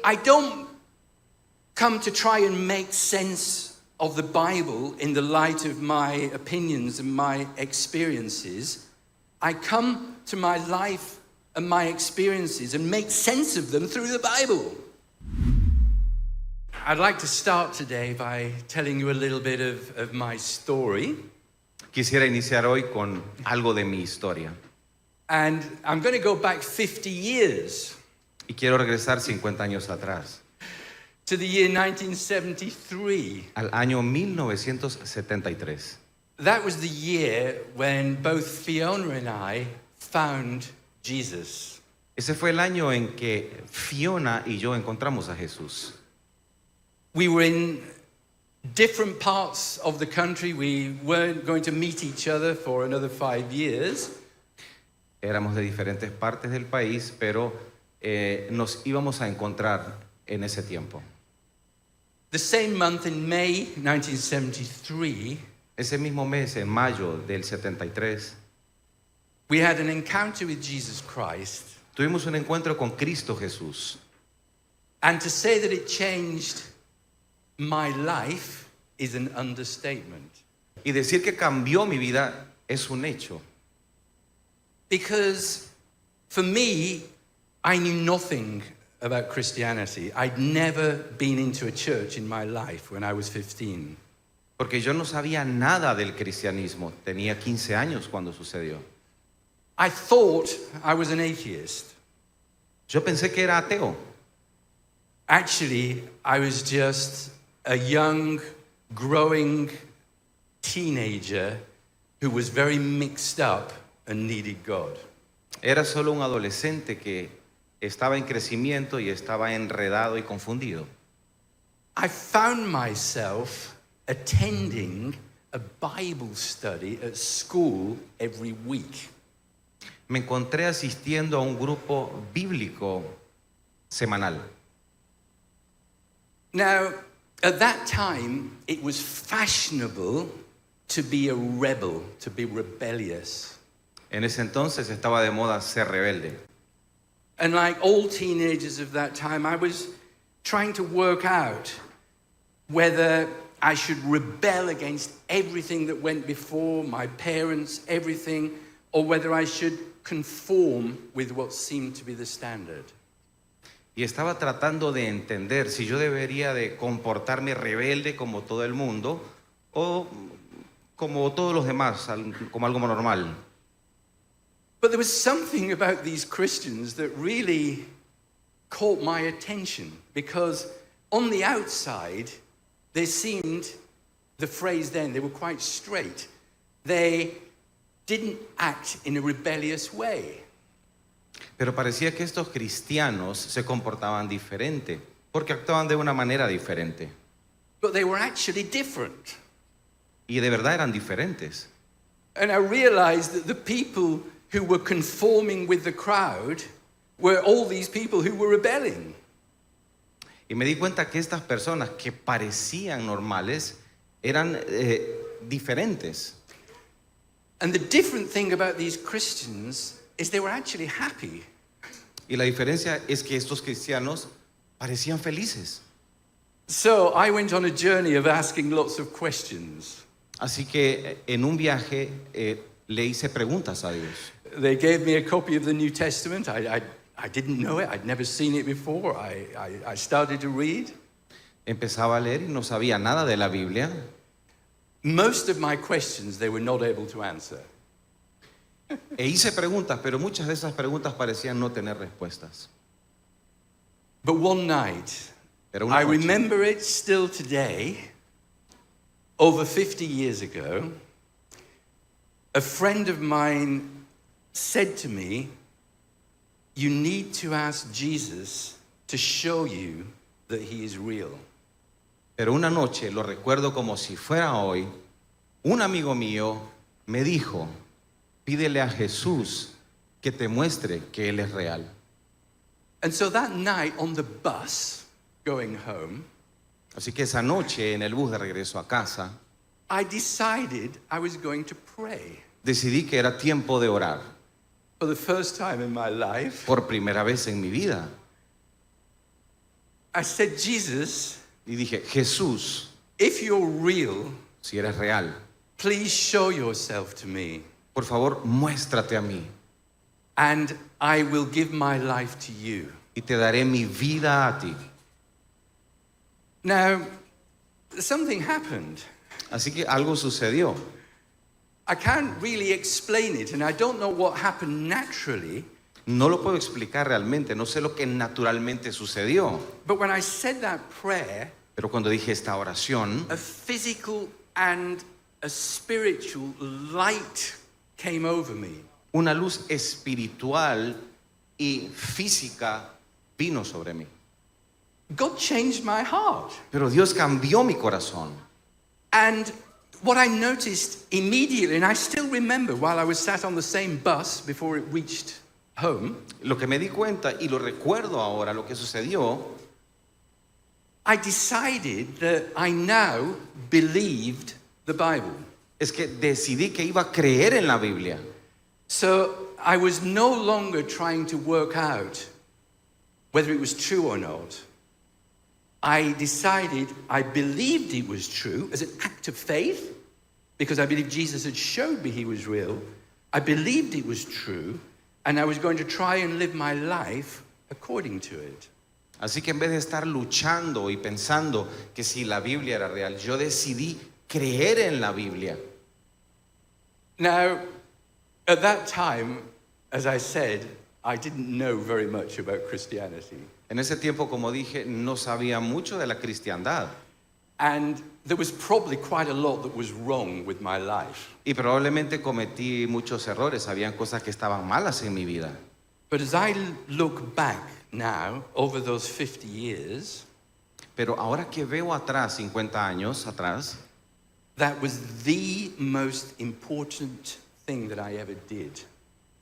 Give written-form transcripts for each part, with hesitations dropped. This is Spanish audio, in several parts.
I don't come to try and make sense of the Bible in the light of my opinions and my experiences. I come to my life and my experiences and make sense of them through the Bible. I'd like to start today by telling you a little bit of my story. Quisiera iniciar hoy con algo de mi historia. And I'm going to go back 50 years. Y quiero regresar 50 años atrás. To the year 1973. Al año 1973. That was the year when both Fiona and I found Jesus. Ese fue el año en que Fiona y yo encontramos a Jesús. We were in different parts of the country. We weren't going to meet each other for another 5 years. Éramos de diferentes partes del país, pero nos íbamos a encontrar en ese tiempo. The same month in May 1973, ese mismo mes, en mayo del 73, we had an encounter with Jesus Christ. Tuvimos un encuentro con Cristo Jesús. And to say that it changed my life is an understatement. Y decir que cambió mi vida es un hecho. Because for me, I knew nothing about Christianity. I'd never been into a church in my life when I was 15. Porque yo no sabía nada del cristianismo. Tenía 15 años cuando sucedió. I thought I was an atheist. Yo pensé que era ateo. Actually, I was just a young, growing teenager who was very mixed up and needed God. Era solo un adolescente que estaba en crecimiento y estaba enredado y confundido. I found myself attending a Bible study at school every week. Me encontré asistiendo a un grupo bíblico semanal. Now, at that time, it was fashionable to be a rebel, to be rebellious. En ese entonces estaba de moda ser rebelde. And like all teenagers of that time, I was trying to work out whether I should rebel against everything that went before, my parents, everything, or whether I should conform with what seemed to be the standard. Y estaba tratando de entender si yo debería de comportarme rebelde como todo el mundo o como todos los demás, como algo normal. But there was something about these Christians that really caught my attention, because on the outside, they seemed, the phrase then, they were quite straight. They didn't act in a rebellious way. Pero parecía que estos cristianos se comportaban diferente, porque actuaban de una manera diferente. But they were actually different. Y de verdad eran diferentes. And I realized that the people who were conforming with the crowd were all these people who were rebelling. Y me di cuenta que estas personas que parecían normales eran diferentes. And the different thing about these Christians is they were actually happy. Y la diferencia es que estos cristianos parecían felices. So I went on a journey of asking lots of questions. Así que en un viaje le hice preguntas a Dios. They gave me a copy of the New Testament. I didn't know it. I'd never seen it before. I started to read. Empezaba a leer y no sabía nada de la Biblia. Most of my questions they were not able to answer. E hice preguntas, pero muchas de esas preguntas parecían no tener respuestas. But one night, Pero una I noche, remember it still today, over 50 years ago, a friend of mine said to me, "You need to ask Jesus to show you that he is real." pero una noche, lo recuerdo como si fuera hoy, un amigo mío me dijo, pídele a Jesús que te muestre que Él es real. And so that night on the bus going home, Así que esa noche en el bus de regreso a casa, I decided I was going to pray. decidí que era tiempo de orar For the first time in my life, por primera vez en mi vida. I said, Jesus, y dije, Jesús, if you're real, si eres real, please show yourself to me, por favor, muéstrate a mí and I will give my life to you. y te daré mi vida a ti. Now, something happened. Así que algo sucedió. I can't really explain it, and I don't know what happened naturally, No lo puedo explicar realmente, no sé lo que naturalmente sucedió. but when I said that prayer, Pero cuando dije esta oración, a physical and a spiritual light came over me. una luz espiritual y física vino sobre mí. God changed my heart. Pero Dios cambió mi corazón. And what I noticed immediately, and I still remember while I was sat on the same bus before it reached home, Lo que me di cuenta, y lo recuerdo ahora, lo que sucedió, I decided that I now believed the Bible. es que decidí que iba a creer en la Biblia. So I was no longer trying to work out whether it was true or not. I decided I believed it was true as an act of faith, because I believed Jesus had showed me he was real. I believed it was true, and I was going to try and live my life according to it. Así que en vez de estar luchando y pensando que si la Biblia era real, yo decidí creer en la Biblia. Now, at that time, as I said, I didn't know very much about Christianity. En ese tiempo, como dije, no sabía mucho de la cristiandad. And there was probably quite a lot that was wrong with my life. Y probablemente cometí muchos errores, habían cosas que estaban malas en mi vida. But as I look back now, over those 50 years, Pero ahora que veo atrás, 50 años atrás, that was the most important thing that I ever did.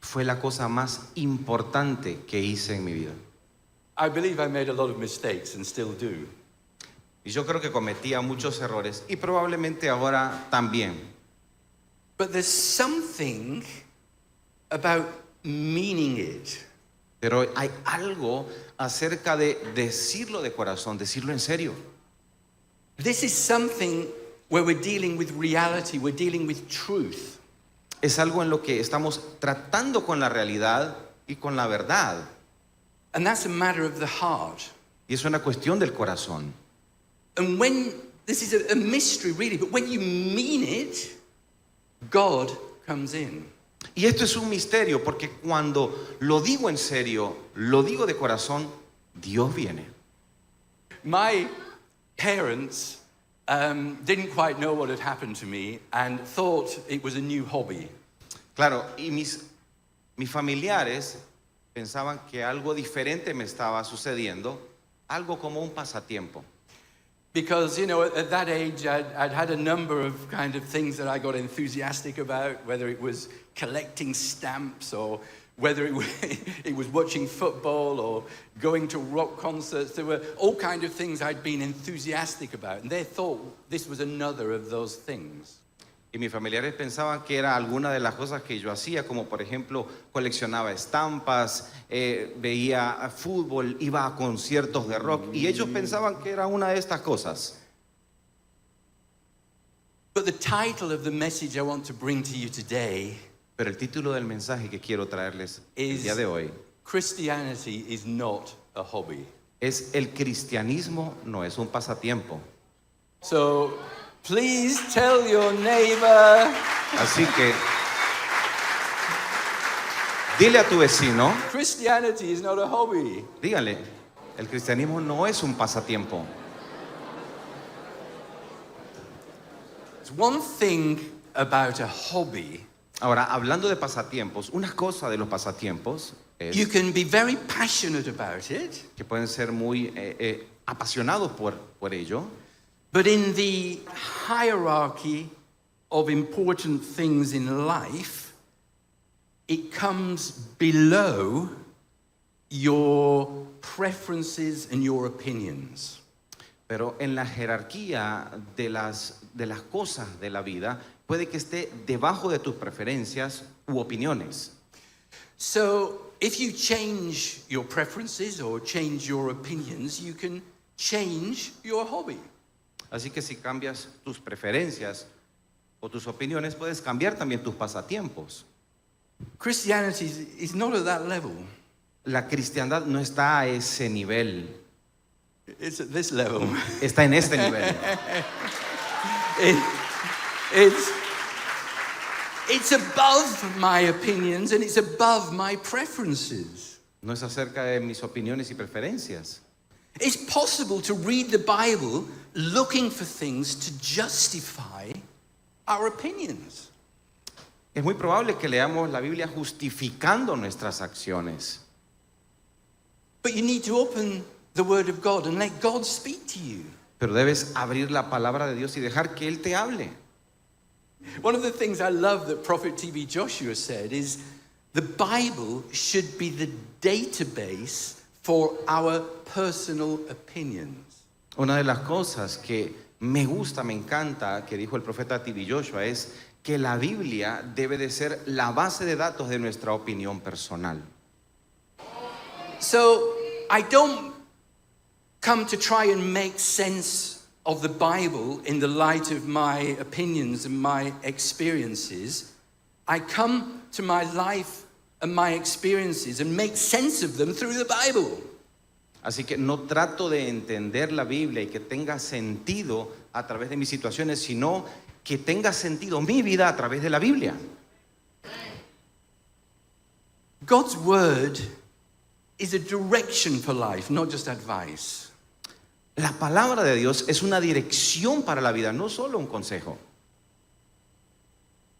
fue la cosa más importante que hice en mi vida. I believe I made a lot of mistakes and still do. Y yo creo que cometía muchos errores y probablemente ahora también. But there's something about meaning it. Pero hay algo acerca de decirlo de corazón, decirlo en serio. This is something where we're dealing with reality, we're dealing with truth. Es algo en lo que estamos tratando con la realidad y con la verdad. And that's a matter of the heart. Y es una cuestión del corazón. And when, this is a mystery really, but when you mean it, God comes in. Y esto es un misterio porque cuando lo digo en serio, lo digo de corazón, Dios viene. My parents didn't quite know what had happened to me and thought it was a new hobby. Claro, y mis familiares pensaban que algo diferente me estaba sucediendo, algo como un pasatiempo. Because, you know, at that age, I'd had a number of kind of things that I got enthusiastic about, whether it was collecting stamps or whether it was watching football or going to rock concerts. There were all kinds of things I'd been enthusiastic about, and they thought this was another of those things. Y mis familiares pensaban que era alguna de las cosas que yo hacía, como por ejemplo coleccionaba estampas, veía fútbol, iba a conciertos de rock, y ellos pensaban que era una de estas cosas. But the title of the message I want to bring to you today Pero el título del mensaje que quiero traerles el is día de hoy Christianity is not a hobby. es: el cristianismo no es un pasatiempo. So please tell your neighbor, Así que dile a tu vecino, Christianity is not a hobby. dígale, el cristianismo no es un pasatiempo. It's one thing about a hobby. Ahora, hablando de pasatiempos, una cosa de los pasatiempos es You can be very passionate about it, que pueden ser muy apasionados por ello, but in the hierarchy of important things in life, it comes below your preferences and your opinions. pero en la jerarquía de las cosas de la vida puede que esté debajo de tus preferencias u opiniones. So if you change your preferences or change your opinions, you can change your hobby. Así que si cambias tus preferencias o tus opiniones, puedes cambiar también tus pasatiempos. Christianity is not at that level. La cristiandad no está a ese nivel, It's at this level. está en este nivel. It's above my opinions and it's above my preferences. No es acerca de mis opiniones y preferencias. It's possible to read the Bible looking for things to justify our opinions. Es muy probable que leamos la Biblia justificando nuestras acciones. But you need to open the Word of God and let God speak to you. Pero debes abrir la palabra de Dios y dejar que Él te hable. One of the things I love that Prophet T.B. Joshua said is the Bible should be the database for our personal opinions. Una de las cosas que me gusta, me encanta, que dijo el profeta T.B. Joshua, es que la Biblia debe de ser la base de datos de nuestra opinión personal. So I don't come to try and make sense of the Bible in the light of my opinions and my experiences. I come to my life and my experiences and make sense of them through the Bible. Así que no trato de entender la Biblia y que tenga sentido a través de mis situaciones, sino que tenga sentido mi vida a través de la Biblia. God's word is a direction for life, not just advice. La palabra de Dios es una dirección para la vida, no solo un consejo.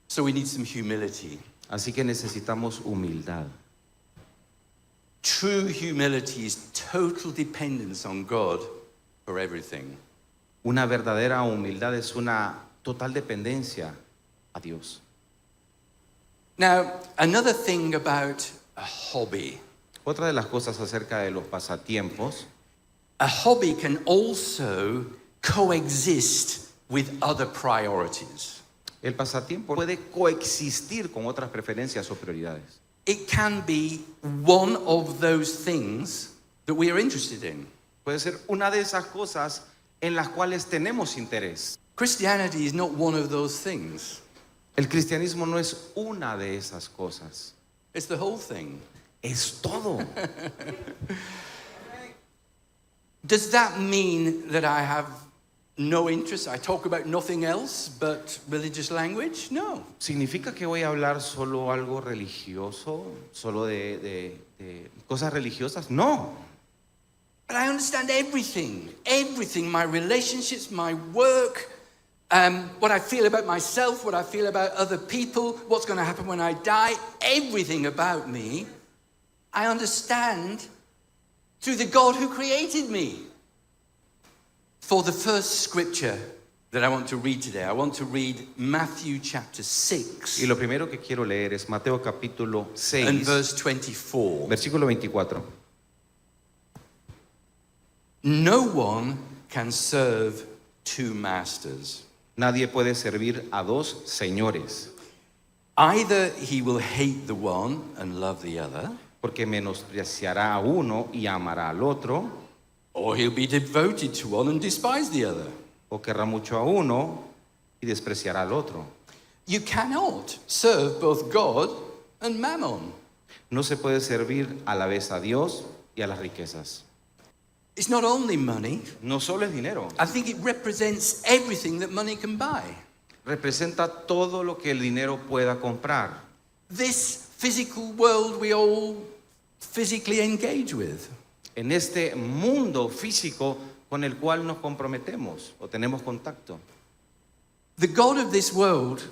So we need some humility. Así que necesitamos humildad. True humility is total dependence on God for everything. Una verdadera humildad es una total dependencia a Dios. Now, another thing about a hobby. Otra de las cosas acerca de los pasatiempos, A hobby can also coexist with other priorities. el pasatiempo puede coexistir con otras preferencias o prioridades. It can be one of those things that we are interested in. Puede ser una de esas cosas en las cuales tenemos interés. Christianity is not one of those things. El cristianismo no es una de esas cosas, It's the whole thing. es todo. Does that mean that I have no interest? I talk about nothing else but religious language? No. ¿Significa que voy a hablar solo algo religioso, solo de cosas religiosas? No. But I understand everything. Everything. My relationships, my work, what I feel about myself, what I feel about other people, what's going to happen when I die. Everything about me, I understand through the God who created me. For the first scripture that I want to read today, I want to read Matthew chapter 6 Y lo primero que quiero leer es Mateo capítulo and 6, verse 24. versículo 24. No one can serve two masters. Nadie puede servir a dos señores, Either he will hate the one and love the other, porque menospreciará a uno y amará al otro, or he'll be devoted to one and despise the other. o querrá mucho a uno y despreciará al otro. You cannot serve both God and mammon. No se puede servir a la vez a Dios y a las riquezas. It's not only money. No solo es dinero, I think it represents everything that money can buy. representa todo lo que el dinero pueda comprar. This physical world we all physically engage with. En este mundo físico con el cual nos comprometemos o tenemos contacto. The God of this world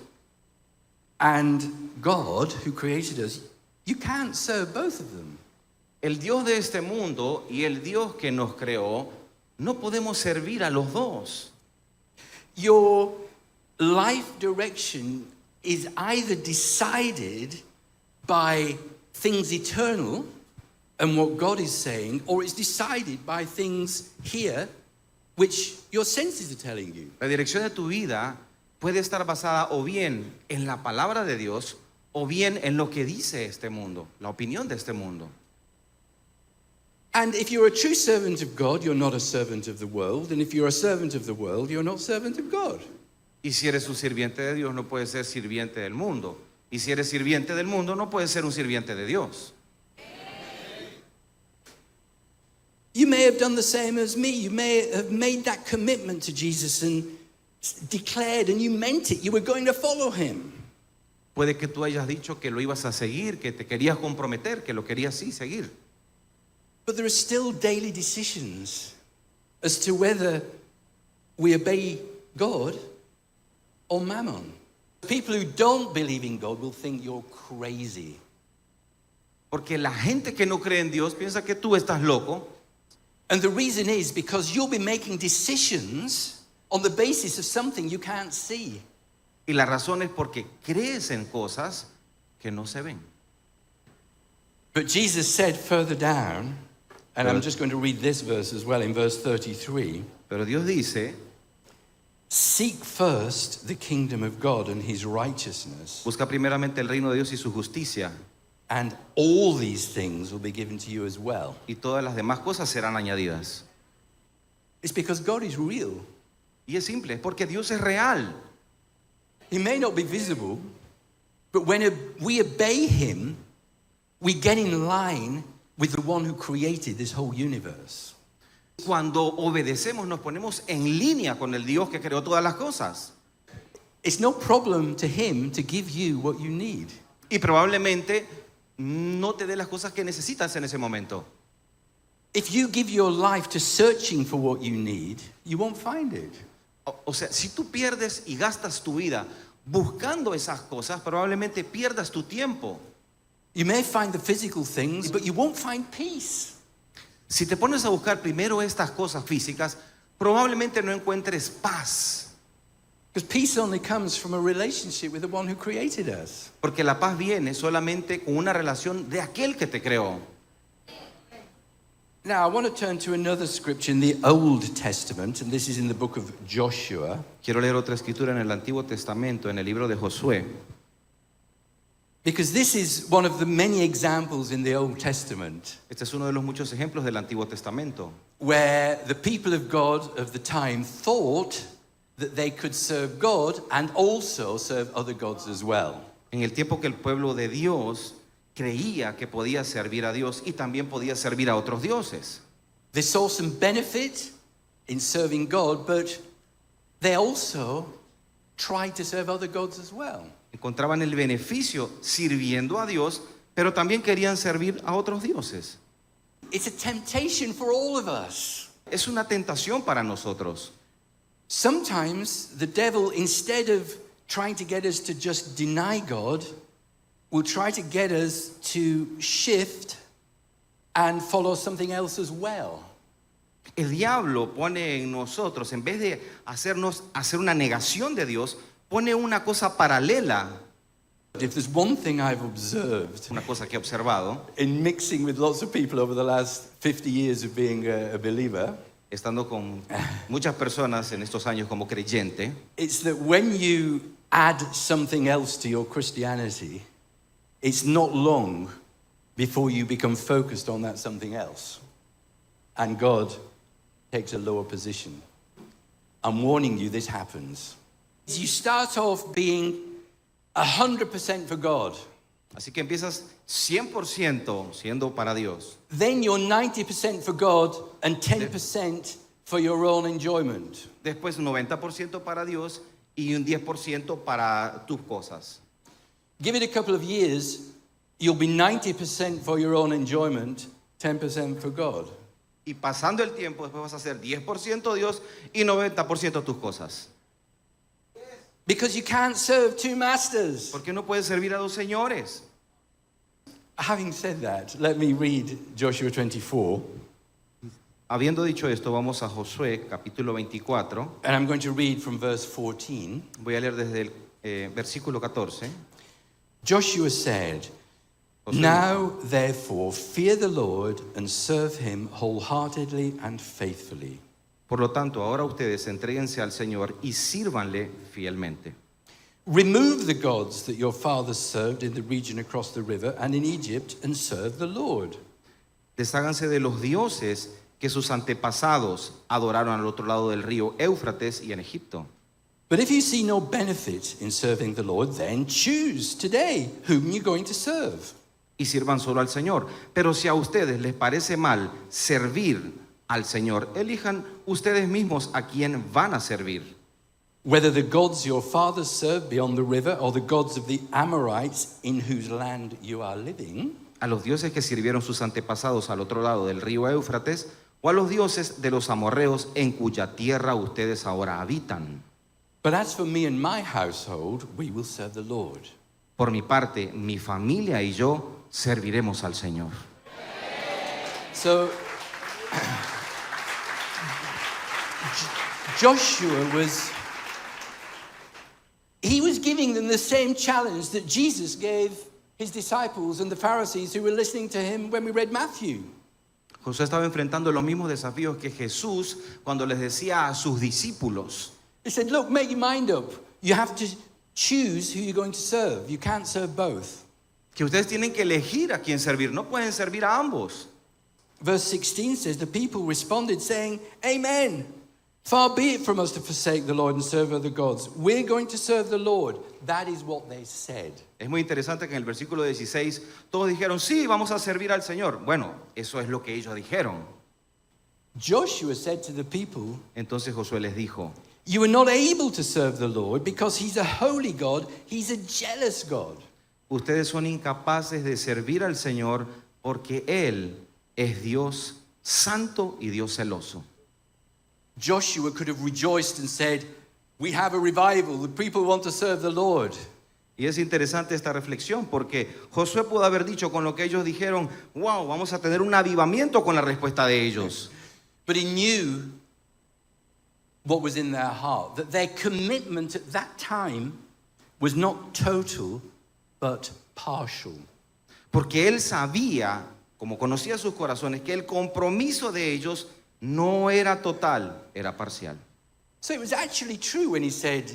and God who created us, you can't serve both of them. El Dios de este mundo y el Dios que nos creó, no podemos servir a los dos. Your life direction is either decided by things eternal and what God is saying, or it's decided by things here which your senses are telling you. La dirección de tu vida puede estar basada o bien en la palabra de Dios o bien en lo que dice este mundo, la opinión de este mundo. And if you're a true servant of God, you're not a servant of the world. And if you're a servant of the world, you're not servant of God. Y si eres un sirviente de Dios, no puedes ser sirviente del mundo. Y si eres sirviente del mundo, no puedes ser un sirviente de Dios. You may have done the same as me. You may have made that commitment to Jesus and declared, and you meant it. You were going to follow him. Puede que tú hayas dicho que lo ibas a seguir, que te querías comprometer, que lo querías sí seguir. But there are still daily decisions as to whether we obey God or mammon. People who don't believe in God will think you're crazy. Porque la gente que no cree en Dios piensa que tú estás loco. And the reason is because you'll be making decisions on the basis of something you can't see. Y la razón es porque crees en cosas que no se ven. But Jesus said further down, and I'm just going to read this verse as well in verse 33, Pero Dios dice, seek first the kingdom of God and his righteousness, busca primeramente el reino de Dios y su justicia, and all these things will be given to you as well. y todas las demás cosas serán añadidas. It's because God is real. Y es simple, es porque Dios es real. He may not be visible, but when we obey him, we get in line with the one who created this whole universe. Cuando obedecemos nos ponemos en línea con el Dios que creó todas las cosas. It's no problem to him to give you what you need. Y probablemente no te dé las cosas que necesitas en ese momento. If you give your life to searching for what you need, you won't find it. O sea, si tú pierdes y gastas tu vida buscando esas cosas, probablemente pierdas tu tiempo. You may find the physical things, but you won't find peace. Si te pones a buscar primero estas cosas físicas, probablemente no encuentres paz. Because peace only comes from a relationship with the one who created us. Porque la paz viene solamente con una relación de aquel que te creó. Now, I want to turn to another scripture in the Old Testament, and this is in the book of Joshua. Quiero leer otra escritura en el Antiguo Testamento, en el libro de Josué. Because this is one of the many examples in the Old Testament Este es uno de los muchos ejemplos del Antiguo Testamento, where the people of God of the time thought that they could serve God and also serve other gods as well. en el tiempo que el pueblo de Dios creía que podía servir a Dios y también podía servir a otros dioses. They saw some benefit in serving God, but they also tried to serve other gods as well. Encontraban el beneficio sirviendo a Dios, pero también querían servir a otros dioses. It's a temptation for all of us. Es una tentación para nosotros. Sometimes the devil, instead of trying to get us to just deny God, will try to get us to shift and follow something else as well. El diablo pone en nosotros, en vez de hacernos hacer una negación de Dios, pone una cosa paralela, If there's one thing I've observed una cosa que he observado, in mixing with lots of people over the last 50 years of being a believer, estando con muchas personas en estos años como creyente, it's that when you add something else to your Christianity, it's not long before you become focused on that something else. And God takes a lower position. I'm warning you, this happens. You start off being 100% for God. así que empiezas 100% siendo para Dios. Then you're 90% for God and 10% for your own enjoyment. Después 90% para Dios y un 10% para tus cosas. Give it a couple of years, you'll be 90% for your own enjoyment, 10% for God. Y pasando el tiempo, después vas a hacer 10% Dios y 90% tus cosas. Because you can't serve two masters. Porque no puedes servir a dos señores. Having said that, let me read Joshua 24, Habiendo dicho esto, vamos a Josué capítulo 24. and I'm going to read from verse 14. Voy a leer desde el versículo 14. Joshua said, Josué "Now therefore fear the Lord and serve him wholeheartedly and faithfully. Por lo tanto, ahora ustedes entréguense al Señor y sírvanle fielmente. Remove the gods that your fathers served in the region across the river and in Egypt and serve the Lord. Desháganse de los dioses que sus antepasados adoraron al otro lado del río Éufrates y en Egipto. But if you see no benefit in serving the Lord, then choose today whom you're going to serve. Y sirvan solo al Señor. Pero si a ustedes les parece mal servir al Señor, elijan ustedes mismos a quién van a servir. Whether the gods your fathers served beyond the river or the gods of the Amorites in whose land you are living, A los dioses que sirvieron sus antepasados al otro lado del río Éufrates, o a los dioses de los amorreos en cuya tierra ustedes ahora habitan. but as for me and my household, we will serve the Lord. Por mi parte, mi familia y yo serviremos al Señor. So Joshua was giving them the same challenge that Jesus gave his disciples and the Pharisees who were listening to him when we read Matthew. Josué estaba enfrentando los mismos desafíos que Jesús cuando les decía a sus discípulos. He said, look, make your mind up. You have to choose who you're going to serve. You can't serve both. Que ustedes tienen que elegir a quién servir, no pueden servir a ambos. Verse 16 says, the people responded saying, Amen. Far be it from us to forsake the Lord and serve other gods. We're going to serve the Lord. That is what they said. Es muy interesante que en el versículo 16 todos dijeron, sí, vamos a servir al Señor. Bueno, eso es lo que ellos dijeron. Joshua said to the people, Entonces Josué les dijo, you are not able to serve the Lord because he's a holy God. He's a jealous God. ustedes son incapaces de servir al Señor porque Él es Dios santo y Dios celoso. Joshua could have rejoiced and said, we have a revival. The people want to serve the Lord. Y es interesante esta reflexión porque Josué pudo haber dicho con lo que ellos dijeron, wow, vamos a tener un avivamiento con la respuesta de ellos. But he knew what was in their heart, that their commitment at that time was not total, but partial. Porque él sabía, como conocía sus corazones, que el compromiso de ellos no era total, era parcial. So it was actually true when he said,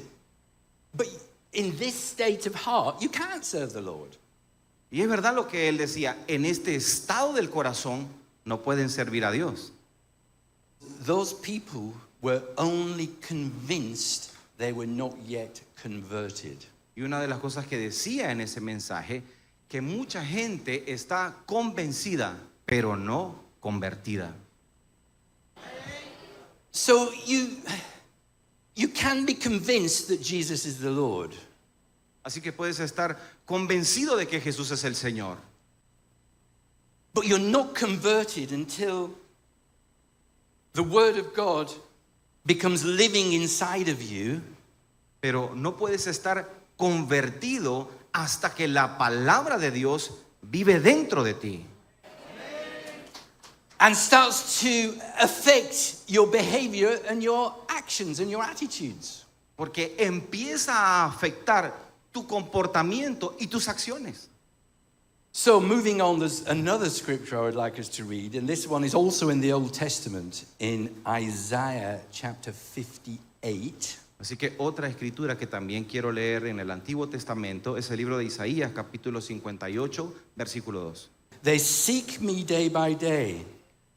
but in this state of heart, you can't serve the Lord. Y es verdad lo que él decía, en este estado del corazón no pueden servir a Dios. Those people were only convinced they were not yet converted. Y una de las cosas que decía en ese mensaje, que mucha gente está convencida, pero no convertida. So you can be convinced that Jesus is the Lord, Así que puedes estar convencido de que Jesús es el Señor, but you're not converted until the Word of God becomes living inside of you, pero no puedes estar convertido hasta que la palabra de Dios vive dentro de ti and starts to affect your behavior and your actions and your attitudes. porque empieza a afectar tu comportamiento y tus acciones. So moving on, there's another scripture I would like us to read, and this one is also in the Old Testament, in Isaiah chapter 58. Así que otra escritura que también quiero leer en el Antiguo Testamento es el libro de Isaías, capítulo 58, versículo 2. They seek me day by day,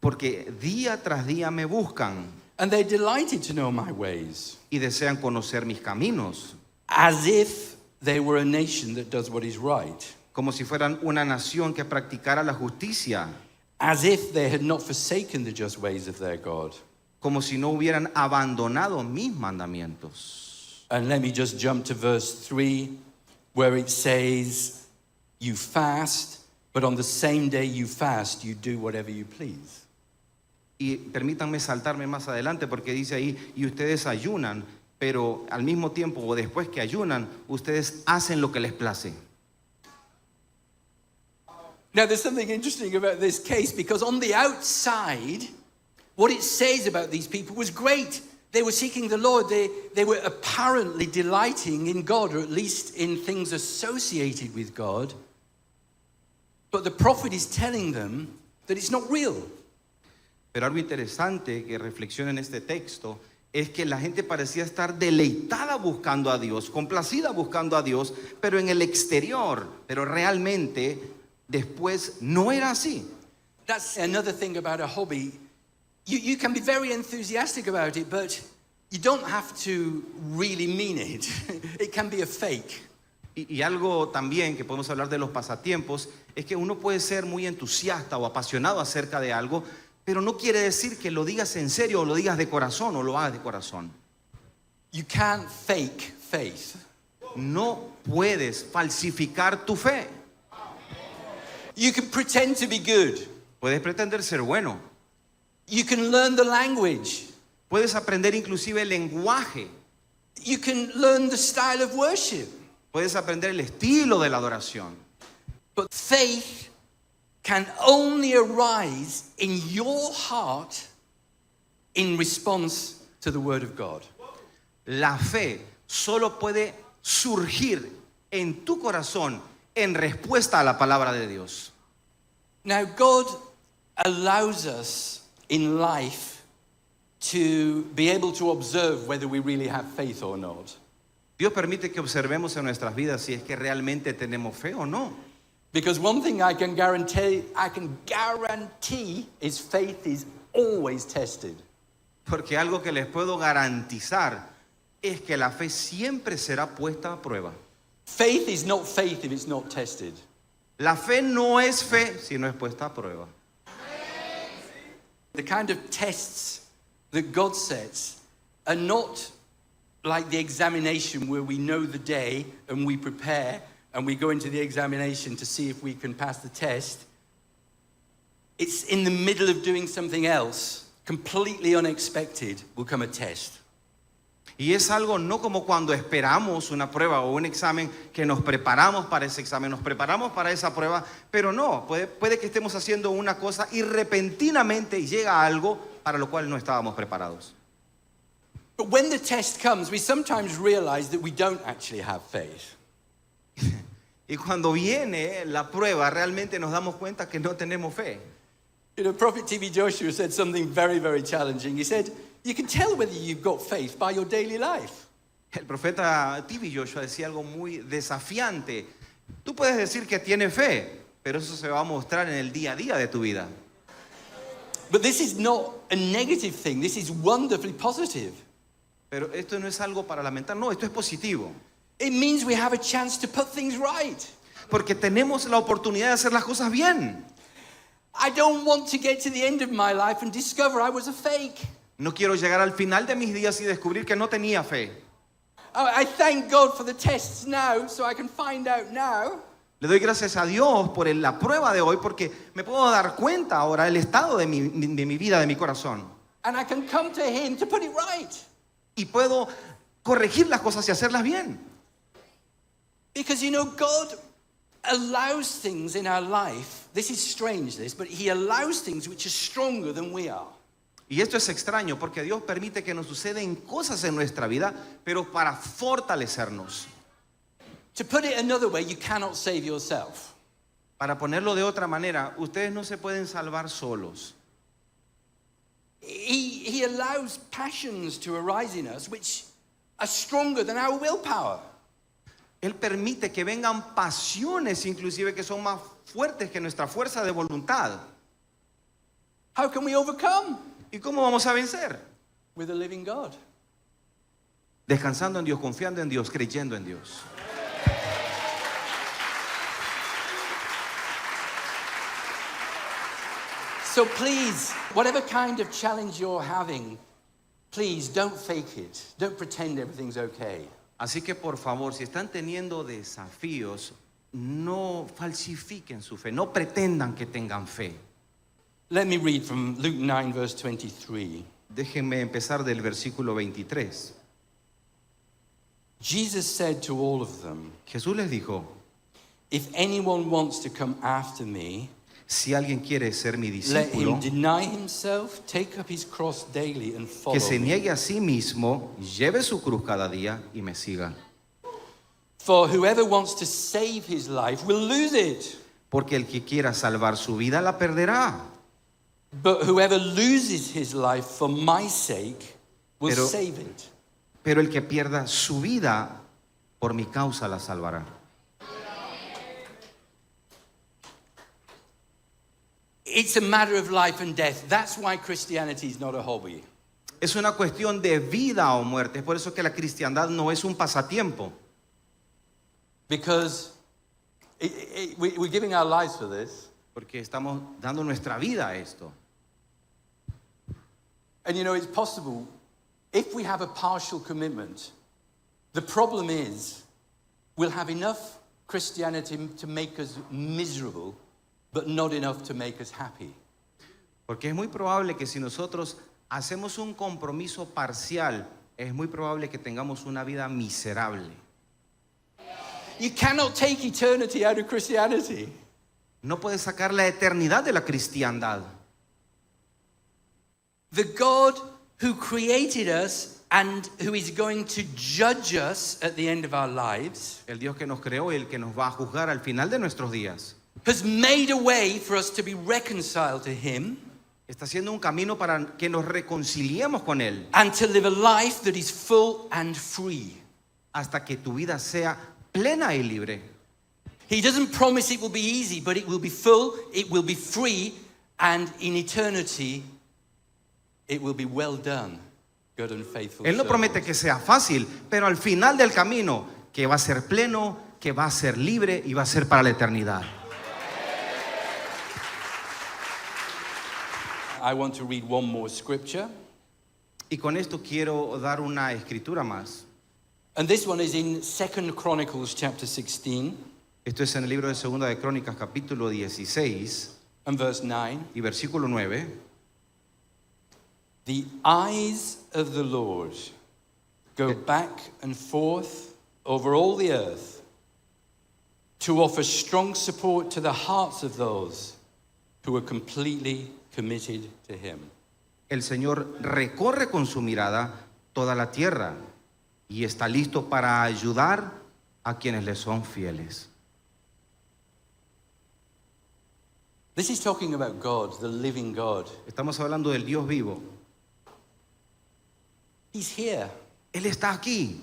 Porque día tras día me buscan and they delighted to know my ways, y desean conocer mis caminos, as if they were a nation that does what is right, como si fueran una nación que practicara la justicia, as if they had not forsaken the just ways of their God. como si no hubieran abandonado mis mandamientos. And let me just jump to verse 3, where it says, you fast, but on the same day you fast, you do whatever you please. Y permítanme saltarme más adelante porque dice ahí, y ustedes ayunan, pero al mismo tiempo o después que ayunan, ustedes hacen lo que les place. Now, there's something interesting about this case because on the outside, what it says about these people was great. They were seeking the Lord. They were apparently delighting in God, or at least in things associated with God. But the prophet is telling them that it's not real. Pero algo interesante que reflexiona en este texto es que la gente parecía estar deleitada buscando a Dios, complacida buscando a Dios, pero en el exterior, pero realmente después no era así. That's another thing about a hobby. You can be very enthusiastic about it, but you don't have to really mean it. It can be a fake. Y algo también que podemos hablar de los pasatiempos es que uno puede ser muy entusiasta o apasionado acerca de algo, pero no quiere decir que lo digas en serio o lo digas de corazón o lo hagas de corazón. You can't fake faith. No puedes falsificar tu fe. You can pretend to be good. Puedes pretender ser bueno. You can learn the language. Puedes aprender inclusive el lenguaje. You can learn the style of worship. Puedes aprender el estilo de la adoración. But faith can only arise in your heart in response to the Word of God. La fe solo puede surgir en tu corazón en respuesta a la palabra de Dios. Now, God allows us in life to be able to observe whether we really have faith or not. Dios permite que observemos en nuestras vidas si es que realmente tenemos fe o no. Because one thing I can guarantee is faith is always tested. Porque algo que les puedo garantizar es que la fe siempre será puesta a prueba. Faith is not faith if it's not tested. La fe no es fe si no es puesta a prueba. The kind of tests that God sets are not like the examination where we know the day and we prepare and we go into the examination to see if we can pass the test. It's in the middle of doing something else, completely unexpected, will come a test. Y es algo no como cuando esperamos una prueba o un examen, que nos preparamos para ese examen, nos preparamos para esa prueba, pero no, puede que estemos haciendo una cosa y repentinamente llega algo para lo cual no estábamos preparados. But when the test comes, we sometimes realize that we don't actually have faith. Y cuando viene la prueba, realmente nos damos cuenta que no tenemos fe. You know, Prophet T.B. Joshua said something very, very challenging. He said, you can tell whether you've got faith by your daily life. El profeta T.B. Joshua decía algo muy desafiante. Tú puedes decir que tienes fe, pero eso se va a mostrar en el día a día de tu vida. But this is not a negative thing. This is wonderfully positive. Pero esto no es algo para lamentar, no, esto es positivo. It means we have a chance to put things right. Porque tenemos la oportunidad de hacer las cosas bien. I don't want to get to the end of my life and discover I was a fake. No quiero llegar al final de mis días y descubrir que no tenía fe. I thank God for the tests now so I can find out now. Le doy gracias a Dios por la prueba de hoy porque me puedo dar cuenta ahora del estado de mi vida, de mi corazón. And I can come to Him to put it right. Y puedo corregir las cosas y hacerlas bien. Because, you know, God allows things in our life. This is strange, but He allows things which are stronger than we are. Y esto es extraño porque Dios permite que nos suceden cosas en nuestra vida, pero para fortalecernos. To put it another way, you cannot save yourself. Para ponerlo de otra manera, ustedes no se pueden salvar solos. He allows passions to arise in us which are stronger than our willpower. Él permite que vengan pasiones inclusive que son más fuertes que nuestra fuerza de voluntad. How can we overcome? ¿Y cómo vamos a vencer? With a living God. Descansando en Dios, confiando en Dios, creyendo en Dios. So please, whatever kind of challenge you're having, please don't fake it. Don't pretend everything's okay. Así que por favor, si están teniendo desafíos, no falsifiquen su fe, no pretendan que tengan fe. Let me read from Luke 9, verse 23. Déjenme empezar del versículo 23. Jesus said to all of them, Jesús les dijo, if anyone wants to come after me, si alguien quiere ser mi let him discípulo, deny himself, take up his cross daily and follow que se me. niegue a sí mismo, lleve su cruz cada día y me siga. For whoever wants to save his life will lose it. Porque el que quiera salvar su vida la perderá. But whoever loses his life for my sake will Pero- save it. Pero el que pierda su vida por mi causa la salvará. It's a matter of life and death. That's why Christianity is not a hobby. Es una cuestión de vida o muerte. Es por eso que la cristiandad no es un pasatiempo. Because we're giving our lives for this. Porque estamos dando nuestra vida a esto. And you know, it's possible, if we have a partial commitment, the problem is we'll have enough Christianity to make us miserable, but not enough to make us happy. Porque es muy probable que si nosotros hacemos un compromiso parcial, es muy probable que tengamos una vida miserable. You cannot take eternity out of Christianity. No puedes sacar la eternidad de la cristiandad. The God who created us and who is going to judge us at the end of our lives El Dios que nos creó y el que nos va a juzgar al final de nuestros días has made a way for us to be reconciled to Him está haciendo un camino para que nos reconciliemos con Él and to live a life that is full and free. hasta que tu vida sea plena y libre. He doesn't promise it will be easy, but it will be full, it will be free, and in eternity, it will be well done, good and faithful Él no servant. promete que sea fácil, pero al final del camino, que va a ser pleno, que va a ser libre y va a ser para la eternidad. I want to read one more scripture, Y con esto quiero dar una escritura más. and this one is in 2 Chronicles chapter 16 Esto es en el libro de Segunda de Crónicas, capítulo 16 and verse 9. y versículo 9. The eyes of the Lord go back and forth over all the earth to offer strong support to the hearts of those who are completely committed to Him. El Señor recorre con su mirada toda la tierra y está listo para ayudar a quienes le son fieles. This is talking about God, the living God. Estamos hablando del Dios vivo. He's here. Él está aquí.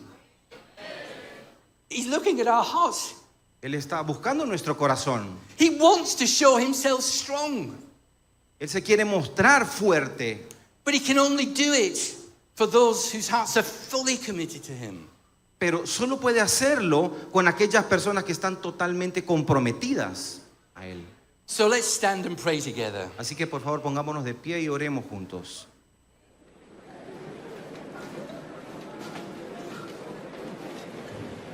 He's looking at our hearts. Él está buscando nuestro corazón. He wants to show Himself strong, Él se quiere mostrar fuerte, but He can only do it for those whose hearts are fully committed to Him. pero solo puede hacerlo con aquellas personas que están totalmente comprometidas a Él. So let's stand and pray together. Así que por favor pongámonos de pie y oremos juntos.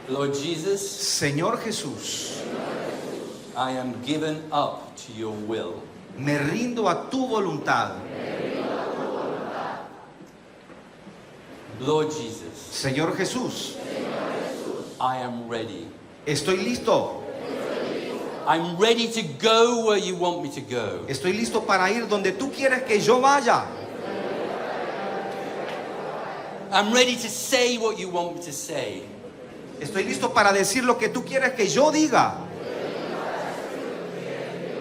Lord Jesus, Señor Jesús, I am given up to your will. me rindo a tu voluntad. Lord Jesus, Señor Jesús, I am ready. estoy listo. I'm ready to go where you want me to go. Estoy listo para ir donde tú quieres que yo vaya. I'm ready to say what you want me to say. Estoy listo para decir lo que tú quieres que yo diga.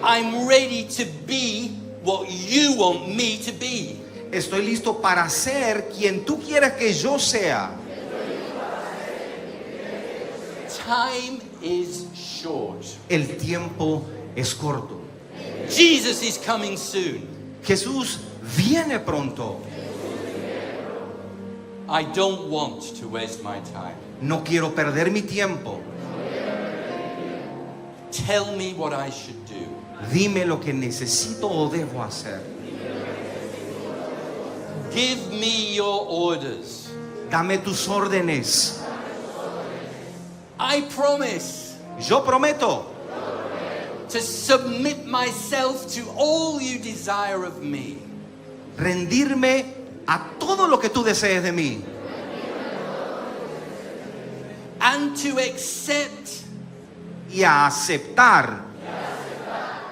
I'm ready to be what you want me to be. Estoy listo para ser quien tú quieres que yo sea. Time is short. El tiempo es corto. Jesus is coming soon. Jesús viene pronto. I don't want to waste my time. No quiero perder mi tiempo. Tell me what I should do. Dime lo que necesito o debo hacer. Give me your orders. Dame tus órdenes. I promise Yo prometo to submit myself to all you desire of me. rendirme a todo lo que tú desees de mí. And to accept Y a aceptar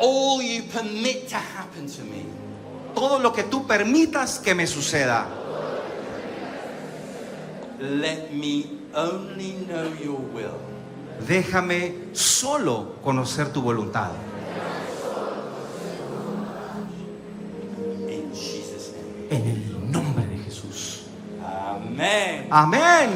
all you permit to happen to me. todo lo que tú permitas que me suceda. Let me only know your will. Déjame solo conocer tu voluntad. In Jesus' name. En el nombre de Jesús. Amen. Amén.